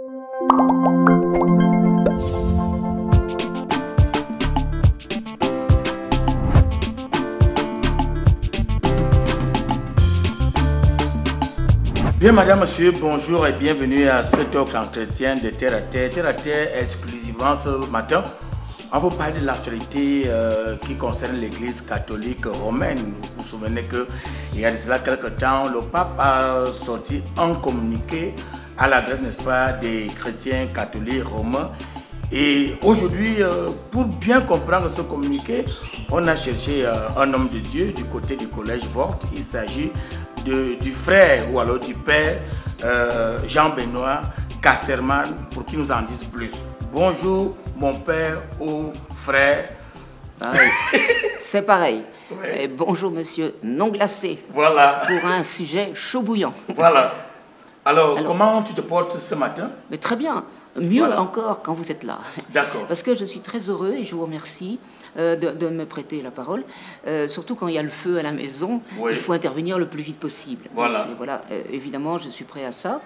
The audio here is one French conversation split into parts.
Bien, madame, monsieur, bonjour et bienvenue à cet autre entretien de Terre à Terre. Terre à Terre, exclusivement ce matin, on va parler de l'actualité qui concerne l'Église catholique romaine. Vous vous souvenez qu'il y a de cela quelques temps, le pape a sorti un communiqué à l'adresse, n'est-ce pas, des chrétiens catholiques romains. Et aujourd'hui, pour bien comprendre ce communiqué, on a cherché un homme de Dieu du côté du collège Vort. Il s'agit du frère ou alors du père Jean-Benoît Casterman pour qu'il nous en dise plus. Bonjour mon père ou frère. Pareil. C'est pareil. Ouais. Et bonjour monsieur non glacé. Voilà. Pour un sujet chaud bouillant. Voilà. Alors, comment tu te portes ce matin? Mais très bien. Mieux Voilà. encore quand vous êtes là. D'accord. Parce que je suis très heureux et je vous remercie de me prêter la parole. Surtout quand il y a le feu à la maison, Oui. il faut intervenir le plus vite possible. Voilà. Donc, voilà, évidemment, je suis prêt à ça.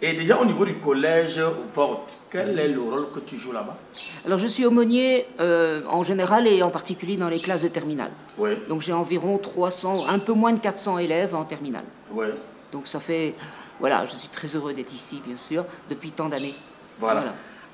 Et déjà au niveau du collège Vort, quel est le rôle que tu joues là-bas? Alors je suis aumônier en général et en particulier dans les classes de terminale. Oui. Donc j'ai environ 300, un peu moins de 400 élèves en terminale. Oui. Donc ça fait... Voilà, je suis très heureux d'être ici, bien sûr, depuis tant d'années. Voilà.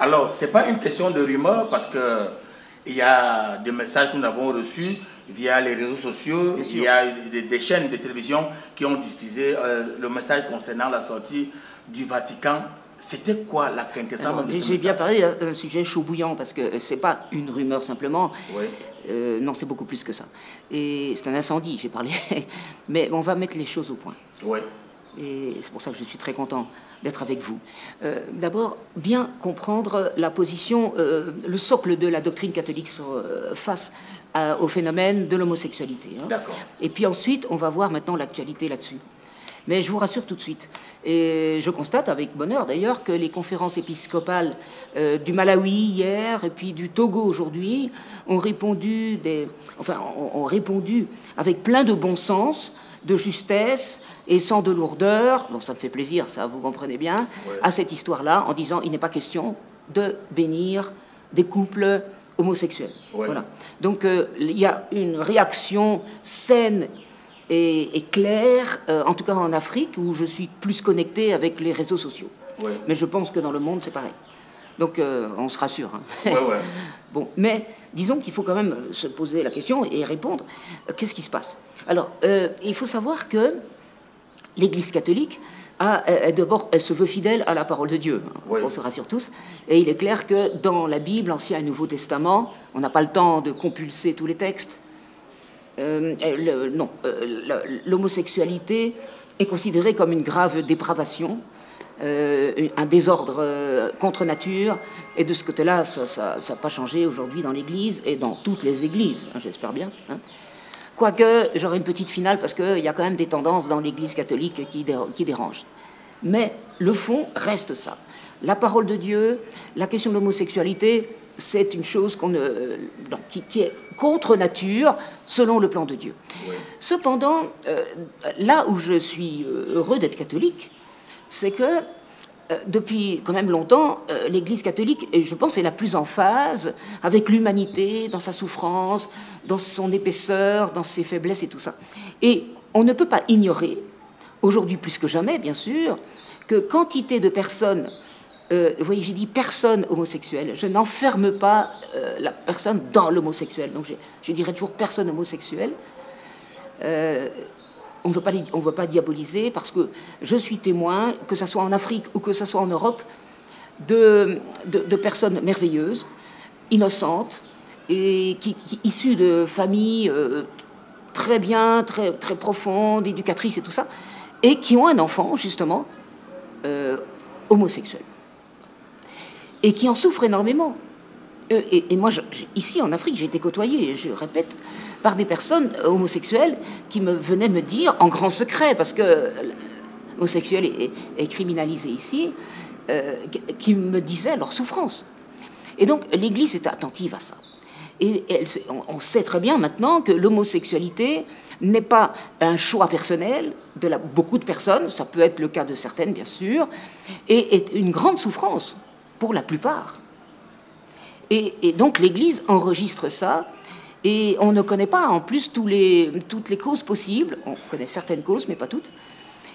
Alors, ce n'est pas une question de rumeur parce qu'il y a des messages que nous avons reçus via les réseaux sociaux. Bien sûr. Il y a des chaînes de télévision qui ont diffusé le message concernant la sortie du Vatican. C'était quoi la quintessence de ce J'ai message? bien parlé d'un sujet chaud bouillant parce que c'est pas une rumeur simplement. Oui. Non, c'est beaucoup plus que ça. Et c'est un incendie, j'ai parlé. Mais on va mettre les choses au point. Oui. Et c'est pour ça que je suis très content d'être avec vous. D'abord, bien comprendre la position, le socle de la doctrine catholique face au phénomène de l'homosexualité. Hein. D'accord. Et puis ensuite, on va voir maintenant l'actualité là-dessus. Mais je vous rassure tout de suite. Et je constate avec bonheur d'ailleurs que les conférences épiscopales du Malawi hier et puis du Togo aujourd'hui ont répondu, ont répondu avec plein de bon sens, de justesse et sans de lourdeur, bon ça me fait plaisir, ça vous comprenez bien, Ouais. à cette histoire-là, en disant il n'est pas question de bénir des couples homosexuels. Ouais. Voilà. Donc il y a une réaction saine et claire, en tout cas en Afrique, où je suis plus connectée avec les réseaux sociaux. Ouais. Mais je pense que dans le monde, c'est pareil. Donc on se rassure. Hein. Ouais, ouais. Bon, mais disons qu'il faut quand même se poser la question et répondre. Qu'est-ce qui se passe? Alors, il faut savoir que l'Église catholique, d'abord, elle se veut fidèle à la parole de Dieu. Hein, Oui. on se rassure tous. Et il est clair que dans la Bible, Ancien et Nouveau Testament, on n'a pas le temps de compulser tous les textes. L'homosexualité est considérée comme une grave dépravation, un désordre contre nature, et de ce côté-là, ça n'a pas changé aujourd'hui dans l'Église et dans toutes les églises, hein, j'espère bien. Hein. Quoique, j'aurai une petite finale parce qu'il y a quand même des tendances dans l'Église catholique qui dérangent. Mais le fond reste ça. La parole de Dieu, la question de l'homosexualité, c'est une chose qui est contre nature, selon le plan de Dieu. Oui. Cependant, là où je suis heureux d'être catholique, c'est que depuis quand même longtemps, l'Église catholique, et je pense, est la plus en phase avec l'humanité, dans sa souffrance, dans son épaisseur, dans ses faiblesses et tout ça. Et on ne peut pas ignorer, aujourd'hui plus que jamais, bien sûr, que quantité de personnes, vous voyez, j'ai dit personnes homosexuelles, je n'enferme pas la personne dans l'homosexuel, donc je dirais toujours personne homosexuelle. On ne veut pas diaboliser, parce que je suis témoin, que ce soit en Afrique ou que ce soit en Europe, de personnes merveilleuses, innocentes, et issues de familles très bien, très, très profondes, éducatrices et tout ça, et qui ont un enfant, justement, homosexuel. Et qui en souffrent énormément. Et moi, ici en Afrique, j'ai été côtoyée, je répète, par des personnes homosexuelles qui venaient me dire, en grand secret, parce que l'homosexuel est criminalisé ici, qui me disaient leur souffrance. Et donc, l'Église était attentive à ça. Et on sait très bien maintenant que l'homosexualité n'est pas un choix personnel de beaucoup de personnes, ça peut être le cas de certaines bien sûr, et est une grande souffrance pour la plupart. Et donc l'Église enregistre ça, et on ne connaît pas en plus toutes les causes possibles, on connaît certaines causes mais pas toutes.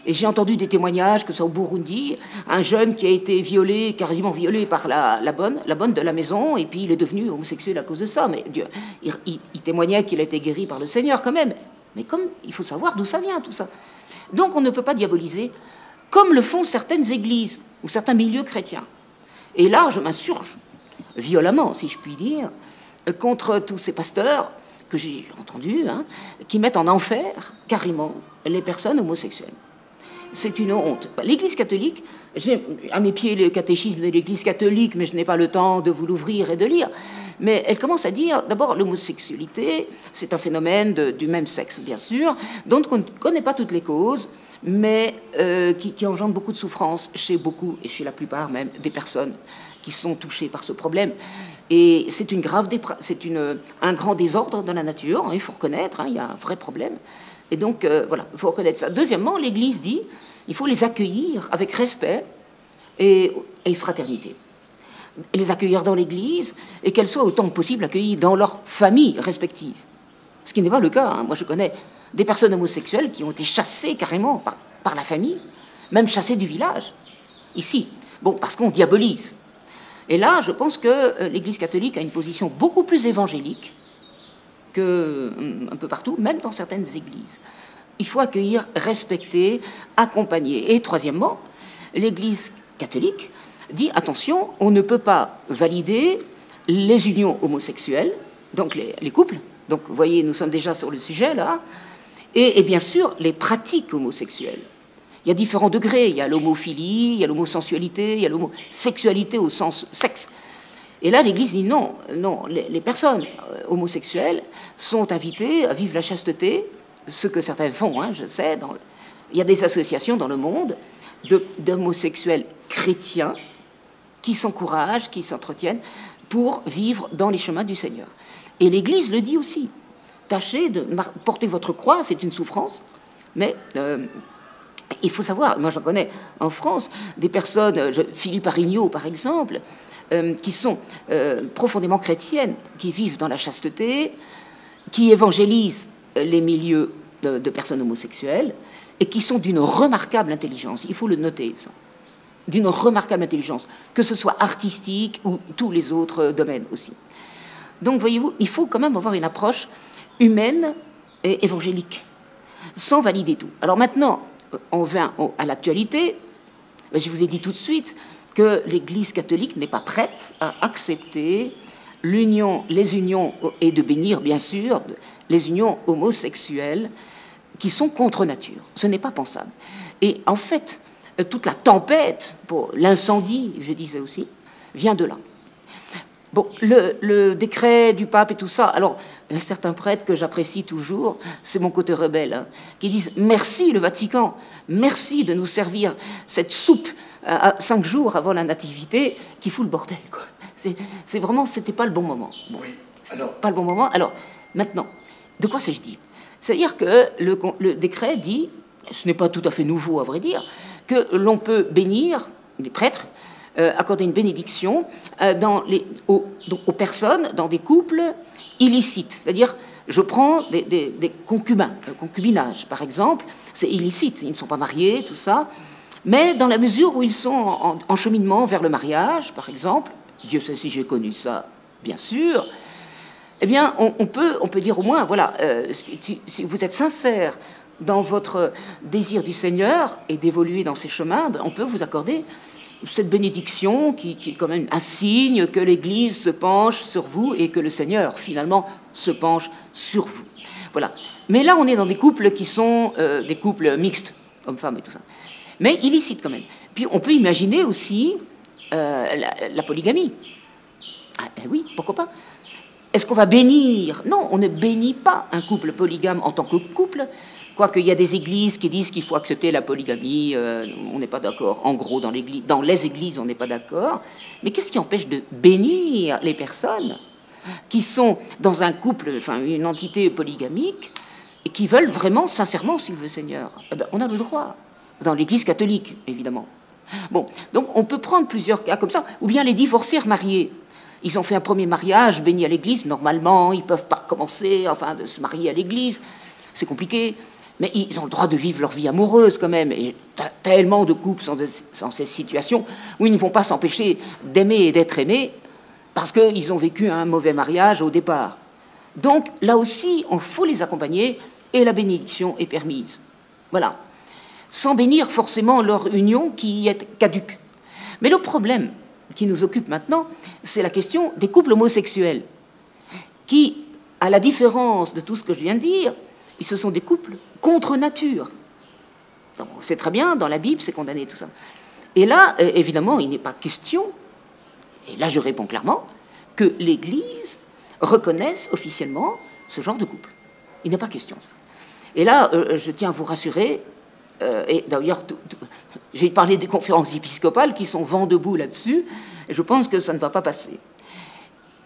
Et j'ai entendu des témoignages, que ce soit au Burundi, un jeune qui a été violé, quasiment violé par la bonne de la maison, et puis il est devenu homosexuel à cause de ça. Mais Dieu, il témoignait qu'il a été guéri par le Seigneur quand même. Mais comme il faut savoir d'où ça vient tout ça. Donc on ne peut pas diaboliser, comme le font certaines églises ou certains milieux chrétiens. Et là, je m'insurge violemment, si je puis dire, contre tous ces pasteurs que j'ai entendus, qui mettent en enfer carrément les personnes homosexuelles. C'est une honte. L'Église catholique, j'ai à mes pieds le catéchisme de l'Église catholique, mais je n'ai pas le temps de vous l'ouvrir et de lire. Mais elle commence à dire, d'abord, l'homosexualité, c'est un phénomène du même sexe, bien sûr, dont on ne connaît pas toutes les causes, mais qui engendre beaucoup de souffrance chez beaucoup, et chez la plupart même, des personnes qui sont touchées par ce problème. Et c'est un grand désordre dans la nature, il faut reconnaître, il y a un vrai problème. Et donc, voilà, il faut reconnaître ça. Deuxièmement, l'Église dit il faut les accueillir avec respect et fraternité. Les accueillir dans l'Église et qu'elles soient autant que possible accueillies dans leurs familles respectives. Ce qui n'est pas le cas. Moi, je connais des personnes homosexuelles qui ont été chassées carrément par la famille, même chassées du village, ici. Bon, parce qu'on diabolise. Et là, je pense que l'Église catholique a une position beaucoup plus évangélique un peu partout, même dans certaines églises. Il faut accueillir, respecter, accompagner. Et troisièmement, l'Église catholique dit, attention, on ne peut pas valider les unions homosexuelles, donc les couples. Donc, vous voyez, nous sommes déjà sur le sujet, là. Et bien sûr, les pratiques homosexuelles. Il y a différents degrés. Il y a l'homophilie, il y a l'homosensualité, il y a l'homosexualité au sens sexe. Et là, l'Église dit non, les personnes homosexuelles sont invitées à vivre la chasteté, ce que certains font, je sais. Il y a des associations dans le monde d'homosexuels chrétiens qui s'encouragent, qui s'entretiennent pour vivre dans les chemins du Seigneur. Et l'Église le dit aussi. Tâchez de porter votre croix, c'est une souffrance, mais il faut savoir, moi j'en connais en France, des personnes, Philippe Arignot par exemple, qui sont profondément chrétiennes, qui vivent dans la chasteté, qui évangélisent les milieux de personnes homosexuelles et qui sont d'une remarquable intelligence. Il faut le noter, ça. D'une remarquable intelligence, que ce soit artistique ou tous les autres domaines aussi. Donc, voyez-vous, il faut quand même avoir une approche humaine et évangélique, sans valider tout. Alors maintenant, on vient à l'actualité. Je vous ai dit tout de suite que l'Église catholique n'est pas prête à accepter les unions, et de bénir, bien sûr, les unions homosexuelles qui sont contre nature. Ce n'est pas pensable. Et en fait, toute la tempête, pour l'incendie, je disais aussi, vient de là. Bon, le décret du pape et tout ça, alors, certains prêtres que j'apprécie toujours, c'est mon côté rebelle, qui disent « Merci le Vatican, merci de nous servir cette soupe à 5 jours avant la nativité qui fout le bordel. » C'est vraiment, c'était pas le bon moment. Bon, oui, alors... Pas le bon moment. Alors, maintenant, de quoi s'agit-il? C'est-à-dire que le décret dit, ce n'est pas tout à fait nouveau à vrai dire, que l'on peut bénir les prêtres, accorder une bénédiction aux personnes dans des couples illicites. C'est-à-dire, je prends des concubins, le concubinage par exemple, c'est illicite, ils ne sont pas mariés, tout ça, mais dans la mesure où ils sont en cheminement vers le mariage, par exemple, Dieu sait si j'ai connu ça, bien sûr, eh bien, on peut dire au moins, voilà, si vous êtes sincère dans votre désir du Seigneur et d'évoluer dans ses chemins, on peut vous accorder cette bénédiction qui est quand même un signe que l'Église se penche sur vous et que le Seigneur, finalement, se penche sur vous. Voilà. Mais là, on est dans des couples qui sont des couples mixtes, hommes-femmes et tout ça. Mais illicites quand même. Puis on peut imaginer aussi la polygamie. Ah, oui, pourquoi pas? Est-ce qu'on va bénir? Non, on ne bénit pas un couple polygame en tant que couple. Quoique, il y a des églises qui disent qu'il faut accepter la polygamie, on n'est pas d'accord. En gros, dans les églises, on n'est pas d'accord. Mais qu'est-ce qui empêche de bénir les personnes qui sont dans un couple, enfin une entité polygamique, et qui veulent vraiment, sincèrement, suivre le Seigneur. Eh ben, on a le droit, dans l'Église catholique, évidemment. Bon, donc on peut prendre plusieurs cas comme ça, ou bien les divorcés remariés. Ils ont fait un premier mariage béni à l'Église, normalement, ils ne peuvent pas commencer, enfin, de se marier à l'Église, c'est compliqué, mais ils ont le droit de vivre leur vie amoureuse quand même, et tellement de couples sont dans cette situation où ils ne vont pas s'empêcher d'aimer et d'être aimés, parce qu'ils ont vécu un mauvais mariage au départ. Donc, là aussi, il faut les accompagner, et la bénédiction est permise. Voilà. Sans bénir forcément leur union qui est caduque. Mais le problème qui nous occupe maintenant, c'est la question des couples homosexuels, qui, à la différence de tout ce que je viens de dire, ce sont des couples contre nature. Donc, c'est très bien, dans la Bible, c'est condamné tout ça. Et là, évidemment, il n'est pas question, et là je réponds clairement, que l'Église reconnaisse officiellement ce genre de couple. Il n'est pas question, ça. Et là, je tiens à vous rassurer, et d'ailleurs, j'ai parlé des conférences épiscopales qui sont vent debout là-dessus, et je pense que ça ne va pas passer.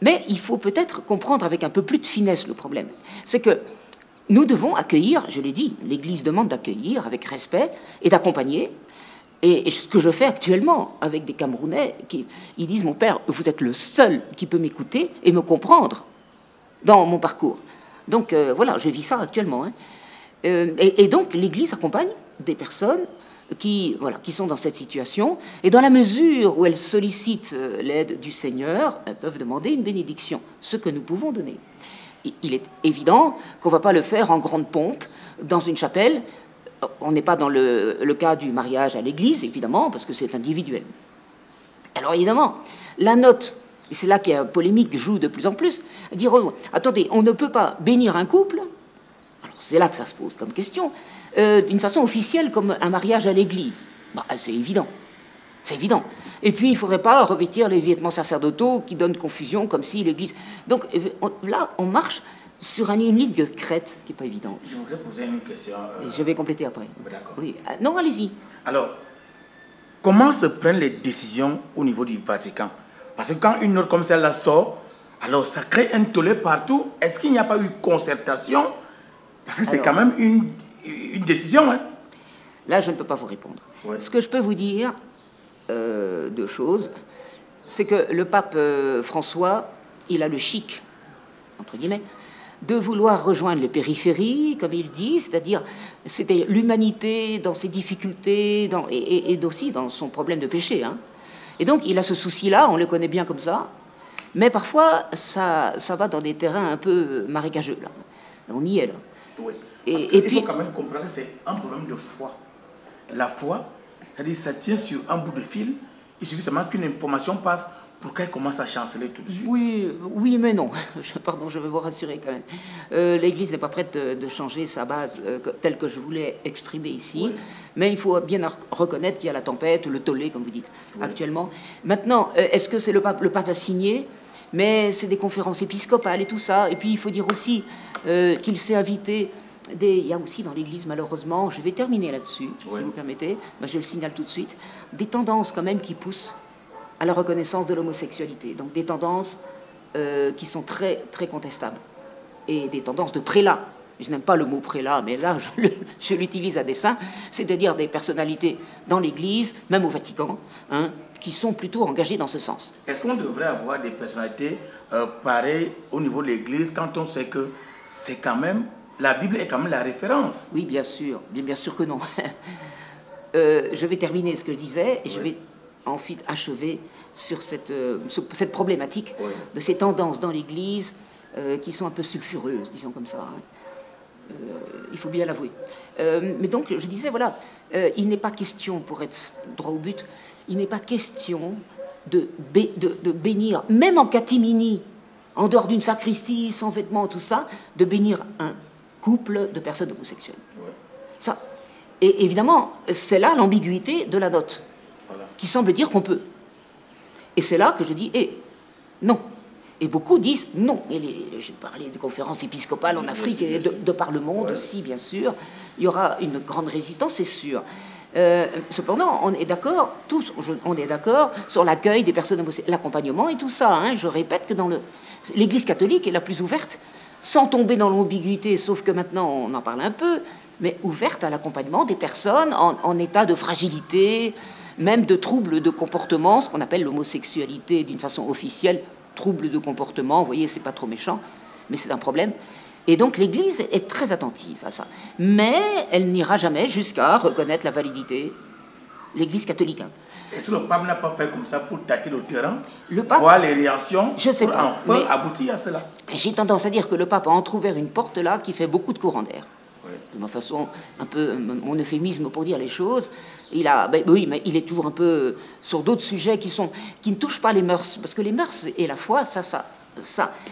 Mais il faut peut-être comprendre avec un peu plus de finesse le problème. C'est que nous devons accueillir, je l'ai dit, l'Église demande d'accueillir avec respect et d'accompagner. Et ce que je fais actuellement avec des Camerounais, ils disent « Mon père, vous êtes le seul qui peut m'écouter et me comprendre dans mon parcours. » Donc voilà, je vis ça actuellement. Hein. Et donc l'Église accompagne des personnes qui sont dans cette situation, et dans la mesure où elles sollicitent l'aide du Seigneur, elles peuvent demander une bénédiction, ce que nous pouvons donner. Il est évident qu'on ne va pas le faire en grande pompe, dans une chapelle. On n'est pas dans le cas du mariage à l'église, évidemment, parce que c'est individuel. Alors évidemment, la note, et c'est là que la polémique joue de plus en plus, dire, oh, attendez, on ne peut pas bénir un couple, alors c'est là que ça se pose comme question, d'une façon officielle comme un mariage à l'église. Bah, c'est évident. C'est évident. Et puis, il ne faudrait pas revêtir les vêtements sacerdotaux qui donnent confusion, comme si l'Église... Donc là, on marche sur une ligne de crête qui n'est pas évidente. Je voudrais poser une question. Je vais compléter après. D'accord. Oui. Non, allez-y. Alors, comment se prennent les décisions au niveau du Vatican? Parce que quand une note comme celle-là sort, alors ça crée un tollé partout. Est-ce qu'il n'y a pas eu concertation? Parce que c'est quand même une décision. Hein? Là, je ne peux pas vous répondre. Ouais. Ce que je peux vous dire... deux choses, c'est que le pape François, il a le chic, entre guillemets, de vouloir rejoindre les périphéries, comme il dit, c'est-à-dire c'était l'humanité dans ses difficultés et aussi dans son problème de péché. Hein. Et donc il a ce souci-là, on le connaît bien comme ça, mais parfois ça va dans des terrains un peu marécageux. Là. On y est là. Oui. Et puis, il faut quand même comprendre que c'est un problème de foi. La foi, c'est-à-dire ça tient sur un bout de fil, il suffit seulement qu'une information passe pour qu'elle commence à chanceler tout de suite. Oui, mais non. Pardon, je veux vous rassurer quand même. L'Église n'est pas prête de changer sa base telle que je voulais exprimer ici, oui. Mais il faut bien reconnaître qu'il y a la tempête, le tollé, comme vous dites, oui. Actuellement. Maintenant, est-ce que c'est le pape a signé? Mais c'est des conférences épiscopales et tout ça. Et puis il faut dire aussi qu'il s'est invité... Il y a aussi dans l'Église, malheureusement, je vais terminer là-dessus, oui. Si vous permettez, ben, je le signale tout de suite, des tendances quand même qui poussent à la reconnaissance de l'homosexualité. Donc des tendances qui sont très, très contestables. Et des tendances de prélats. Je n'aime pas le mot prélat, mais là, je l'utilise à dessein. C'est-à-dire des personnalités dans l'Église, même au Vatican, hein, qui sont plutôt engagées dans ce sens. Est-ce qu'on devrait avoir des personnalités pareilles au niveau de l'Église quand on sait que c'est quand même... La Bible est quand même la référence. Oui, bien sûr que non. Je vais terminer ce que je disais et oui. Je vais ensuite achever sur cette problématique oui. De ces tendances dans l'Église qui sont un peu sulfureuses, disons comme ça. Hein. Il faut bien l'avouer. Mais donc, je disais, voilà, il n'est pas question, pour être droit au but, il n'est pas question de bénir, même en catimini, en dehors d'une sacristie, sans vêtements, tout ça, de bénir un couple de personnes homosexuelles. Ouais. Ça. Et évidemment, c'est là l'ambiguïté de la dot, voilà. Qui semble dire qu'on peut. Et c'est là que je dis, non. Et beaucoup disent non. J'ai parlé de conférences épiscopales en Afrique et de par le monde ouais. Aussi, bien sûr. Il y aura une grande résistance, c'est sûr. Cependant, on est d'accord, tous, on est d'accord sur l'accueil des personnes homosexuelles, l'accompagnement et tout ça. Hein. Je répète que l'Église catholique est la plus ouverte, sans tomber dans l'ambiguïté, sauf que maintenant on en parle un peu, mais ouverte à l'accompagnement des personnes en état de fragilité, même de troubles de comportement, ce qu'on appelle l'homosexualité d'une façon officielle, troubles de comportement, vous voyez, c'est pas trop méchant, mais c'est un problème. Et donc l'Église est très attentive à ça. Mais elle n'ira jamais jusqu'à reconnaître la validité, l'Église catholique. Hein. Est-ce que le pape n'a pas fait comme ça pour tâter le terrain, le pape, voir les réactions, je sais pour pas, enfin aboutir à cela? J'ai tendance à dire que le pape a entrouvert une porte là qui fait beaucoup de courant d'air. Ouais. De ma façon, un peu mon euphémisme pour dire les choses. Oui, mais il est toujours un peu sur d'autres sujets qui ne touchent pas les mœurs. Parce que les mœurs et la foi, ça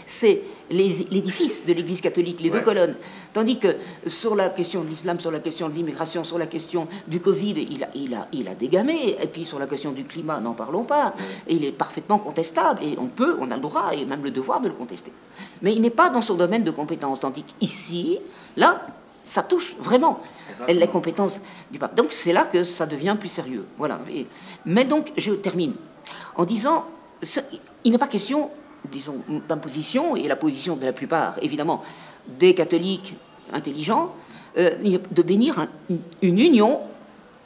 c'est l'édifice de l'Église catholique, les deux colonnes. Tandis que sur la question de l'islam, sur la question de l'immigration, sur la question du Covid, il a dégamé. Et puis sur la question du climat, n'en parlons pas. Et il est parfaitement contestable. Et on a le droit et même le devoir de le contester. Mais il n'est pas dans son domaine de compétence. Tandis qu'ici, là, ça touche vraiment les compétences du pape. Donc c'est là que ça devient plus sérieux. Voilà. Mais donc, je termine en disant, il n'est pas question, disons, ma position et la position de la plupart, évidemment, des catholiques intelligents, de bénir une union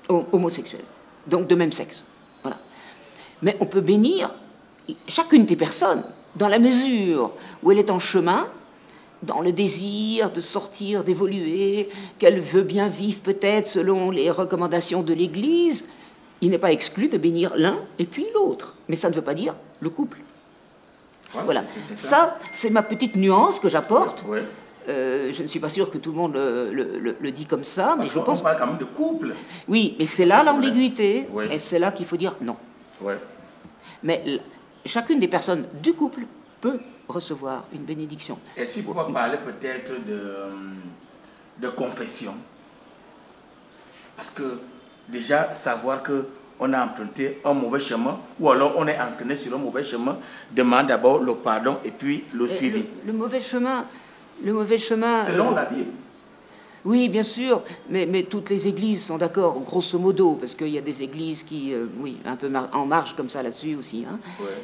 homosexuelle, donc de même sexe. Voilà. Mais on peut bénir chacune des personnes dans la mesure où elle est en chemin, dans le désir de sortir, d'évoluer, qu'elle veut bien vivre peut-être selon les recommandations de l'Église. Il n'est pas exclu de bénir l'un et puis l'autre. Mais ça ne veut pas dire le couple. Ouais, voilà. Ça, c'est ma petite nuance que j'apporte. Ouais. Je ne suis pas sûr que tout le monde le dit comme ça, mais je pense... On parle quand même de couple. Oui, mais c'est là l'ambiguïté, et c'est là qu'il faut dire non. Ouais. Mais chacune des personnes du couple peut recevoir une bénédiction. Est-ce qu'il faut parler peut-être de confession? Parce que déjà, savoir qu'on a emprunté un mauvais chemin, ou alors on est entraîné sur un mauvais chemin, demande d'abord le pardon et puis le suivi. Le mauvais chemin... Selon la Bible. Oui, bien sûr, mais toutes les églises sont d'accord, grosso modo, parce qu'il y a des églises qui, oui, un peu en marge comme ça là-dessus aussi, hein,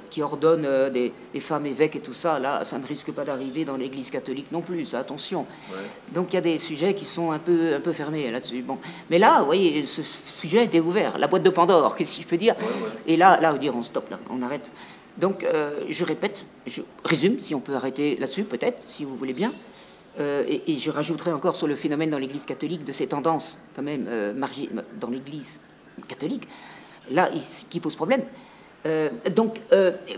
qui ordonnent des femmes évêques et tout ça. Là, ça ne risque pas d'arriver dans l'église catholique non plus, ça, attention. Donc il y a des sujets qui sont un peu fermés là-dessus. Bon. Mais là, vous voyez, ce sujet était ouvert, la boîte de Pandore, qu'est-ce que je peux dire? Et là, on dit, on stoppe, là, on arrête. Donc, je répète, je résume, si on peut arrêter là-dessus, peut-être, si vous voulez bien. Et je rajouterai encore sur le phénomène dans l'Église catholique de ces tendances, quand même, dans l'Église catholique, là, qui pose problème. Donc,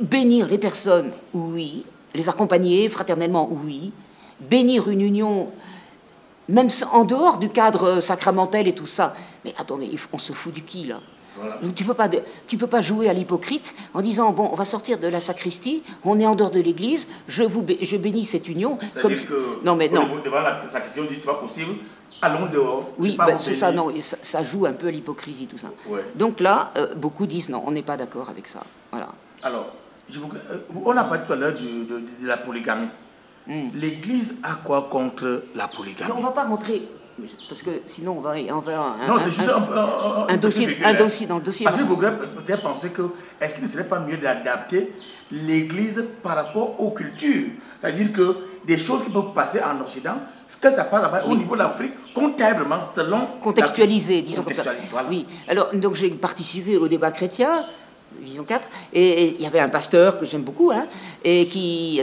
bénir les personnes, oui. Les accompagner fraternellement, oui. Bénir une union, même en dehors du cadre sacramentel et tout ça. Mais attendez, on se fout du qui, là? Voilà. Tu peux pas jouer à l'hypocrite en disant bon, on va sortir de la sacristie, on est en dehors de l'église, je bénis cette union. Comme que non, mais non. Devant la sacristie, on dit c'est pas possible. Allons dehors. Oui, c'est ça. Non, ça joue un peu à l'hypocrisie tout ça. Ouais. Donc là, beaucoup disent non, on n'est pas d'accord avec ça. Voilà. Alors, on a parlé tout à l'heure de la polygamie. L'Église a quoi contre la polygamie? On ne va pas rentrer. Parce que sinon, on va un dossier dans le dossier. Parce que vous pouvez peut-être penser que est-ce qu'il ne serait pas mieux d'adapter l'Église par rapport aux cultures? C'est-à-dire que des choses qui peuvent passer en Occident, ce que ça passe là-bas au niveau de l'Afrique, comptablement selon... Contextualisé, disons comme ça. Voilà. Oui. Alors, donc j'ai participé au débat chrétien, Vision 4, et il y avait un pasteur que j'aime beaucoup, hein, et qui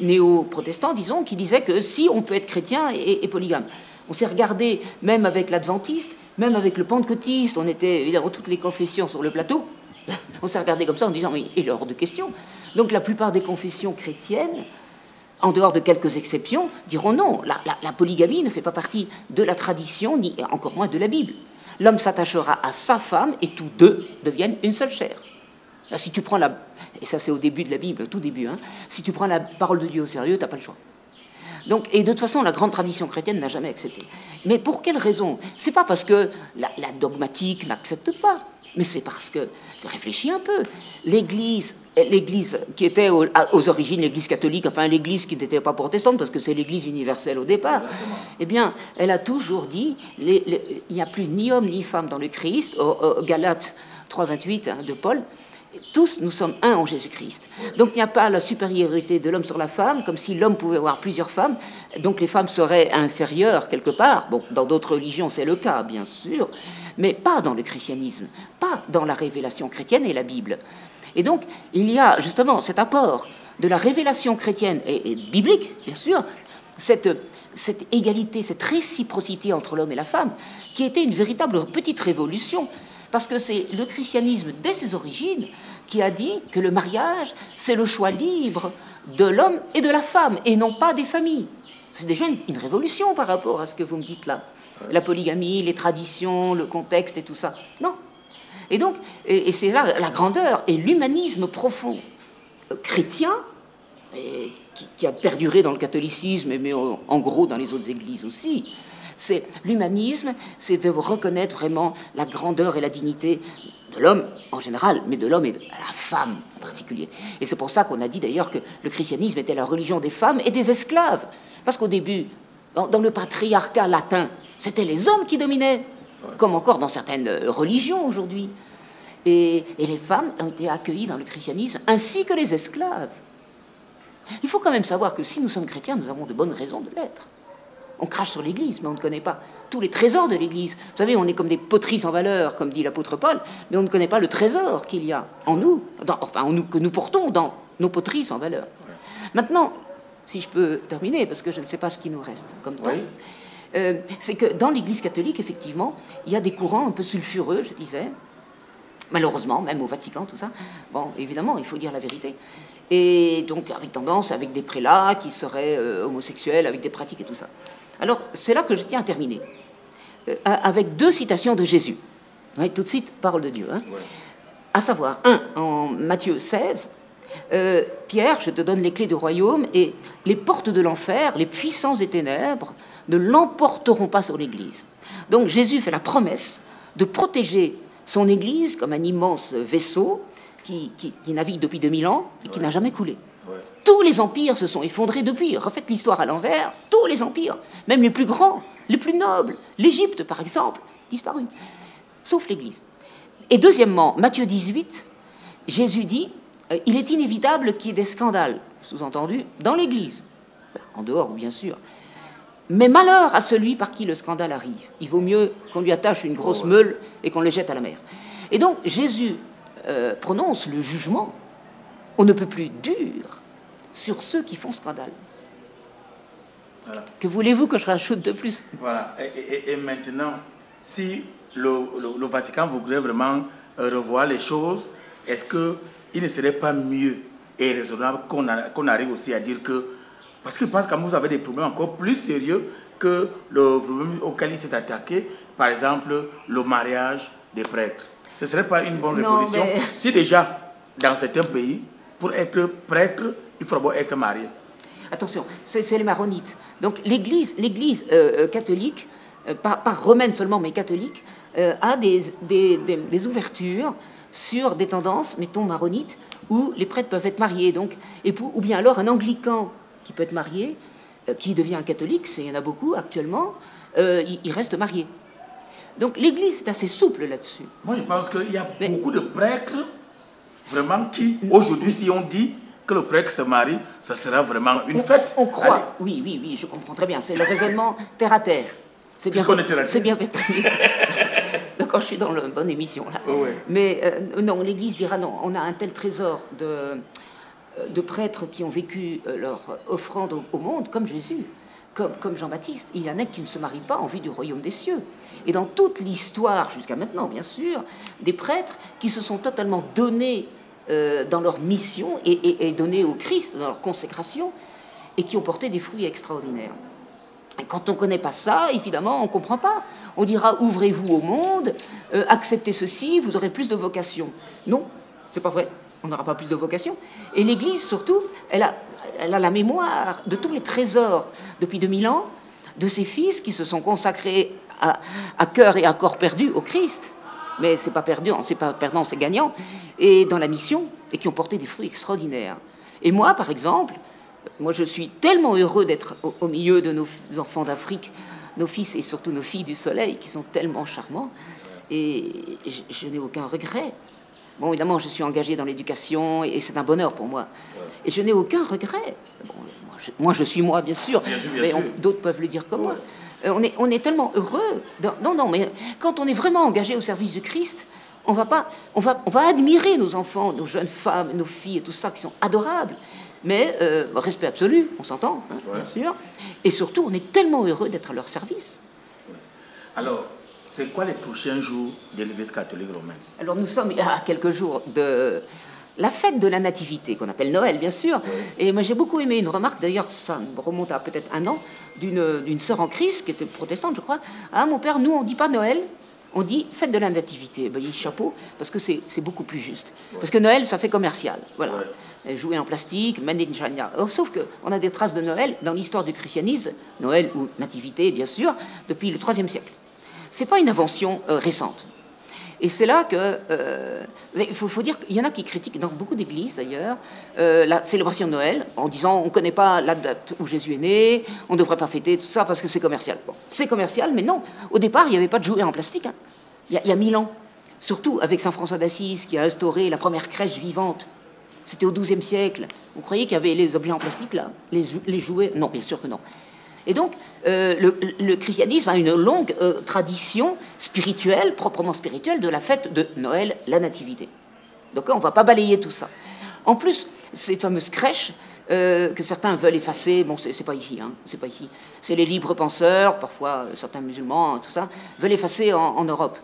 néo-protestant, disons, qui disait que si on peut être chrétien et polygame. On s'est regardé, même avec l'adventiste, même avec le pentecôtiste, on était évidemment toutes les confessions sur le plateau, on s'est regardé comme ça en disant, mais il est hors de question. Donc la plupart des confessions chrétiennes, en dehors de quelques exceptions, diront non, la polygamie ne fait pas partie de la tradition, ni encore moins de la Bible. L'homme s'attachera à sa femme et tous deux deviennent une seule chair. Là, si tu prends et ça c'est au début de la Bible, au tout début, hein, si tu prends la parole de Dieu au sérieux, tu n'as pas le choix. Donc, et de toute façon, la grande tradition chrétienne n'a jamais accepté. Mais pour quelle raison? C'est pas parce que la dogmatique n'accepte pas. Mais c'est parce que, réfléchis un peu, l'Église qui était aux origines l'Église catholique, enfin l'Église qui n'était pas protestante, parce que c'est l'Église universelle au départ, eh bien, elle a toujours dit, il n'y a plus ni homme ni femme dans le Christ, Galates 3,28 de Paul, tous nous sommes un en Jésus-Christ. Donc il n'y a pas la supériorité de l'homme sur la femme, comme si l'homme pouvait avoir plusieurs femmes, donc les femmes seraient inférieures quelque part. Bon, dans d'autres religions c'est le cas, bien sûr, mais pas dans le christianisme, pas dans la révélation chrétienne et la Bible. Et donc il y a justement cet apport de la révélation chrétienne et biblique, bien sûr, cette égalité, cette réciprocité entre l'homme et la femme, qui était une véritable petite révolution. Parce que c'est le christianisme, dès ses origines, qui a dit que le mariage, c'est le choix libre de l'homme et de la femme, et non pas des familles. C'est déjà une révolution par rapport à ce que vous me dites là. La polygamie, les traditions, le contexte et tout ça. Non. Et donc, et c'est là la grandeur et l'humanisme profond chrétien, qui a perduré dans le catholicisme, mais en gros dans les autres églises aussi. C'est l'humanisme, c'est de reconnaître vraiment la grandeur et la dignité de l'homme en général, mais de l'homme et de la femme en particulier. Et c'est pour ça qu'on a dit d'ailleurs que le christianisme était la religion des femmes et des esclaves. Parce qu'au début, dans le patriarcat latin, c'était les hommes qui dominaient, comme encore dans certaines religions aujourd'hui. Et les femmes ont été accueillies dans le christianisme, ainsi que les esclaves. Il faut quand même savoir que si nous sommes chrétiens, nous avons de bonnes raisons de l'être. On crache sur l'Église, mais on ne connaît pas tous les trésors de l'Église. Vous savez, on est comme des poteries sans valeur, comme dit l'apôtre Paul, mais on ne connaît pas le trésor qu'il y a en nous, que nous portons dans nos poteries sans valeur. Ouais. Maintenant, si je peux terminer, parce que je ne sais pas ce qui nous reste comme temps, c'est que dans l'Église catholique, effectivement, il y a des courants un peu sulfureux, je disais, malheureusement, même au Vatican, tout ça. Bon, évidemment, il faut dire la vérité. Et donc, avec tendance, avec des prélats qui seraient homosexuels, avec des pratiques et tout ça. Alors, c'est là que je tiens à terminer, avec deux citations de Jésus. Ouais, tout de suite, parole de Dieu. Hein. Ouais. À savoir, en Matthieu 16, Pierre, je te donne les clés du royaume, et les portes de l'enfer, les puissances des ténèbres, ne l'emporteront pas sur l'Église. Donc, Jésus fait la promesse de protéger son Église comme un immense vaisseau qui navigue depuis 2000 ans et qui n'a jamais coulé. Tous les empires se sont effondrés depuis. Refaites l'histoire à l'envers. Tous les empires, même les plus grands, les plus nobles, l'Égypte par exemple, disparu, sauf l'Église. Et deuxièmement, Matthieu 18, Jésus dit il est inévitable qu'il y ait des scandales, sous-entendu, dans l'Église, en dehors bien sûr. Mais malheur à celui par qui le scandale arrive. Il vaut mieux qu'on lui attache une grosse meule et qu'on le jette à la mer. Et donc Jésus prononce le jugement, on ne peut plus dur, sur ceux qui font scandale. Voilà. Que voulez-vous que je rajoute de plus? Voilà. Et maintenant, si le Vatican voudrait vraiment revoir les choses, est-ce qu'il ne serait pas mieux et raisonnable qu'on arrive aussi à dire que... Parce que je pense que vous avez des problèmes encore plus sérieux que le problème auquel il s'est attaqué, par exemple, le mariage des prêtres. Ce ne serait pas une bonne révolution si déjà, dans certains pays, pour être prêtre, il faut d'abord être marié. Attention, c'est les maronites. Donc l'Église catholique, pas romaine seulement, mais catholique, a des ouvertures sur des tendances, mettons maronites, où les prêtres peuvent être mariés. Donc, ou bien alors un anglican qui peut être marié, qui devient un catholique, il y en a beaucoup actuellement, il reste marié. Donc l'Église est assez souple là-dessus. Moi je pense qu'il y a beaucoup de prêtres, vraiment, qui, aujourd'hui, si on dit que le prêtre se marie, ça sera vraiment une fête. On croit, oui, je comprends très bien. C'est le raisonnement terre à terre. C'est bien fait. Donc quand je suis dans la bonne émission là. Oh ouais. Mais non, l'Église dira non, on a un tel trésor de prêtres qui ont vécu leur offrande au monde, comme Jésus, comme Jean-Baptiste. Il y en a qui ne se marient pas en vue du royaume des cieux. Et dans toute l'histoire, jusqu'à maintenant, bien sûr, des prêtres qui se sont totalement donnés dans leur mission et donnés au Christ, dans leur consécration, et qui ont porté des fruits extraordinaires. Et quand on ne connaît pas ça, évidemment, on ne comprend pas. On dira, ouvrez-vous au monde, acceptez ceci, vous aurez plus de vocation. Non, c'est pas vrai. On n'aura pas plus de vocation. Et l'Église, surtout, elle a la mémoire de tous les trésors depuis 2000 ans, de ses fils qui se sont consacrés à cœur et à corps perdu au Christ. mais c'est pas perdant, c'est gagnant, et dans la mission, et qui ont porté des fruits extraordinaires. Et moi, par exemple, moi je suis tellement heureux d'être au milieu de nos enfants d'Afrique, nos fils et surtout nos filles du soleil, qui sont tellement charmants, et je n'ai aucun regret. Bon, évidemment, je suis engagé dans l'éducation, et c'est un bonheur pour moi. Et je n'ai aucun regret. Bon, moi, je suis moi, bien sûr, mais d'autres peuvent le dire comme moi. On est tellement heureux. Non, mais quand on est vraiment engagé au service du Christ, on va admirer nos enfants, nos jeunes femmes, nos filles et tout ça, qui sont adorables. Mais respect absolu, on s'entend, hein, bien sûr. Et surtout, on est tellement heureux d'être à leur service. Alors, c'est quoi les prochains jours de l'Église catholique romaine? Alors, nous sommes à quelques jours de la fête de la Nativité, qu'on appelle Noël, bien sûr. Et moi, j'ai beaucoup aimé une remarque, d'ailleurs, ça remonte à peut-être un an, d'une sœur en Christ, qui était protestante, je crois. Ah, mon père, nous, on ne dit pas Noël, on dit fête de la Nativité. Ben, il dit chapeau, parce que c'est beaucoup plus juste. Parce que Noël, ça fait commercial. Voilà. Jouer en plastique, made in China. Sauf qu'on a des traces de Noël dans l'histoire du christianisme, Noël ou Nativité, bien sûr, depuis le IIIe siècle. C'est pas une invention récente. Et c'est là que... il faut dire qu'il y en a qui critiquent, dans beaucoup d'églises d'ailleurs, la célébration de Noël, en disant on ne connaît pas la date où Jésus est né, on ne devrait pas fêter tout ça parce que c'est commercial. Bon, c'est commercial, mais non. Au départ, il n'y avait pas de jouets en plastique. Hein. Il y a 1000 ans. Surtout avec Saint François d'Assise qui a instauré la première crèche vivante. C'était au XIIe siècle. Vous croyez qu'il y avait les objets en plastique, là? Les jouets? Non, bien sûr que non. Et donc, le christianisme a une longue tradition spirituelle, proprement spirituelle, de la fête de Noël, la Nativité. Donc, on ne va pas balayer tout ça. En plus, ces fameuses crèches que certains veulent effacer, bon, c'est pas ici, hein, c'est pas ici. C'est les libres penseurs, parfois certains musulmans, tout ça, veulent effacer en Europe.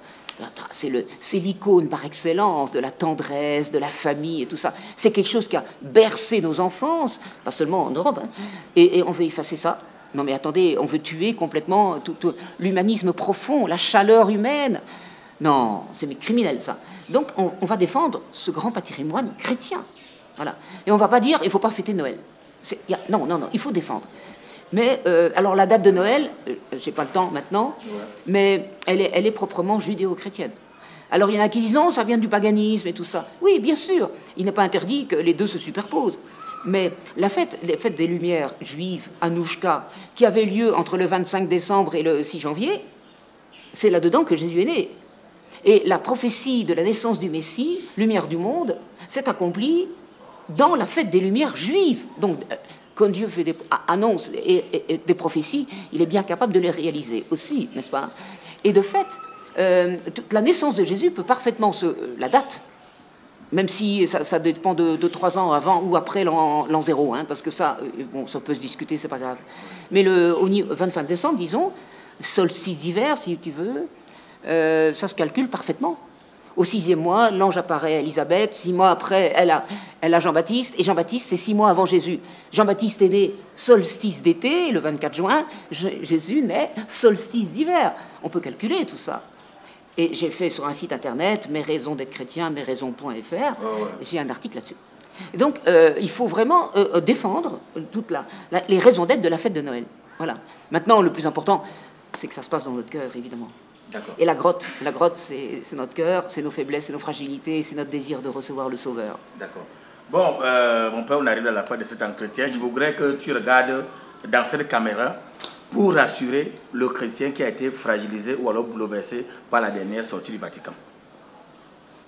C'est l'icône par excellence de la tendresse, de la famille et tout ça. C'est quelque chose qui a bercé nos enfances, pas seulement en Europe, hein, et on veut effacer ça. Non mais attendez, on veut tuer complètement tout l'humanisme profond, la chaleur humaine. Non, c'est criminel ça. Donc on va défendre ce grand patrimoine chrétien. Voilà. Et on ne va pas dire il ne faut pas fêter Noël. Non, il faut défendre. Mais alors la date de Noël, j'ai pas le temps maintenant, mais elle est proprement judéo-chrétienne. Alors il y en a qui disent non, ça vient du paganisme et tout ça. Oui, bien sûr, il n'est pas interdit que les deux se superposent. Mais les fêtes des Lumières juives, Anouchka, qui avait lieu entre le 25 décembre et le 6 janvier, c'est là-dedans que Jésus est né. Et la prophétie de la naissance du Messie, lumière du monde, s'est accomplie dans la fête des Lumières juives. Donc, quand Dieu fait des annonces et des prophéties, il est bien capable de les réaliser aussi, n'est-ce pas? Et de fait, la naissance de Jésus peut parfaitement la date, même si ça dépend de 3 ans avant ou après l'an 0, hein, parce que ça, bon, ça peut se discuter, c'est pas grave. Mais au 25 décembre, disons, solstice d'hiver, si tu veux, ça se calcule parfaitement. Au 6e mois, l'ange apparaît à Élisabeth. 6 mois après, elle a Jean-Baptiste. Et Jean-Baptiste, c'est 6 mois avant Jésus. Jean-Baptiste est né solstice d'été, le 24 juin. Jésus naît solstice d'hiver. On peut calculer tout ça. Et j'ai fait sur un site internet, mes raisons d'être chrétien, mesraisons.fr, j'ai un article là-dessus. Et donc, il faut vraiment défendre toutes les raisons d'être de la fête de Noël. Voilà. Maintenant, le plus important, c'est que ça se passe dans notre cœur, évidemment. Et la grotte, c'est notre cœur, c'est nos faiblesses, c'est nos fragilités, c'est notre désir de recevoir le Sauveur. D'accord. Bon, mon père, on arrive à la fin de cet entretien. Je voudrais que tu regardes dans cette caméra pour rassurer le chrétien qui a été fragilisé ou alors bouleversé par la dernière sortie du Vatican.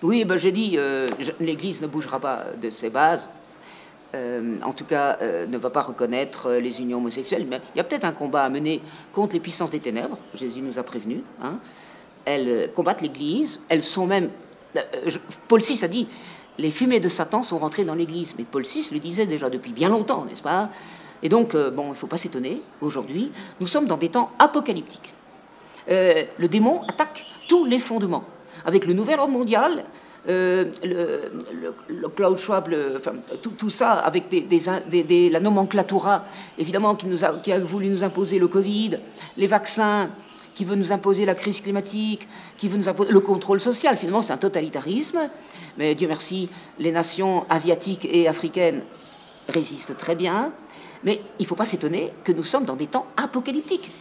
Oui, ben j'ai dit, l'Église ne bougera pas de ses bases. En tout cas, ne va pas reconnaître les unions homosexuelles. Mais il y a peut-être un combat à mener contre les puissances des ténèbres. Jésus nous a prévenus. Hein. Elles combattent l'Église. Elles sont même... Paul VI a dit, les fumées de Satan sont rentrées dans l'Église. Mais Paul VI le disait déjà depuis bien longtemps, n'est-ce pas? Et donc, bon, il ne faut pas s'étonner. Aujourd'hui, nous sommes dans des temps apocalyptiques. Le démon attaque tous les fondements. Avec le nouvel ordre mondial... le Klaus Schwab, enfin, tout ça avec la nomenclatura, évidemment, qui a voulu nous imposer le Covid, les vaccins, qui veut nous imposer la crise climatique, qui veut nous imposer le contrôle social. Finalement, c'est un totalitarisme. Mais Dieu merci, les nations asiatiques et africaines résistent très bien. Mais il ne faut pas s'étonner que nous sommes dans des temps apocalyptiques.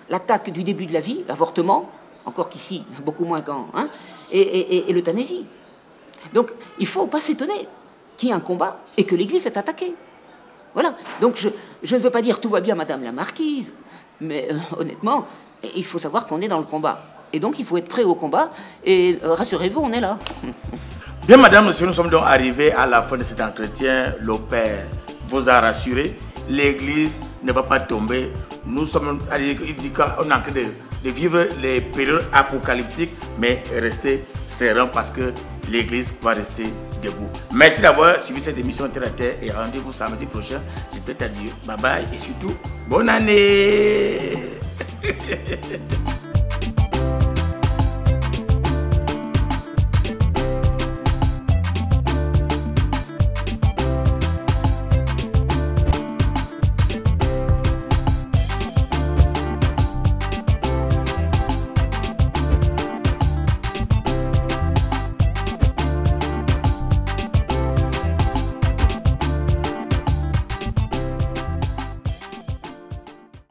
L'attaque du début de la vie, l'avortement, encore qu'ici, beaucoup moins qu'en... Hein, et l'euthanasie. Donc, il ne faut pas s'étonner qu'il y ait un combat et que l'Église est attaquée. Voilà. Donc, je ne veux pas dire tout va bien, Madame la Marquise, mais honnêtement, il faut savoir qu'on est dans le combat. Et donc, il faut être prêt au combat. Et rassurez-vous, on est là. Bien, Madame, Monsieur, nous sommes donc arrivés à la fin de cet entretien. Le Père vous a rassuré. L'Église ne va pas tomber. Nous sommes, il dit qu'on est en train de vivre les périodes apocalyptiques, mais rester serein parce que l'Église va rester debout. Merci d'avoir suivi cette émission Terre à Terre et rendez-vous samedi prochain. Je peux te dire bye bye et surtout bonne année.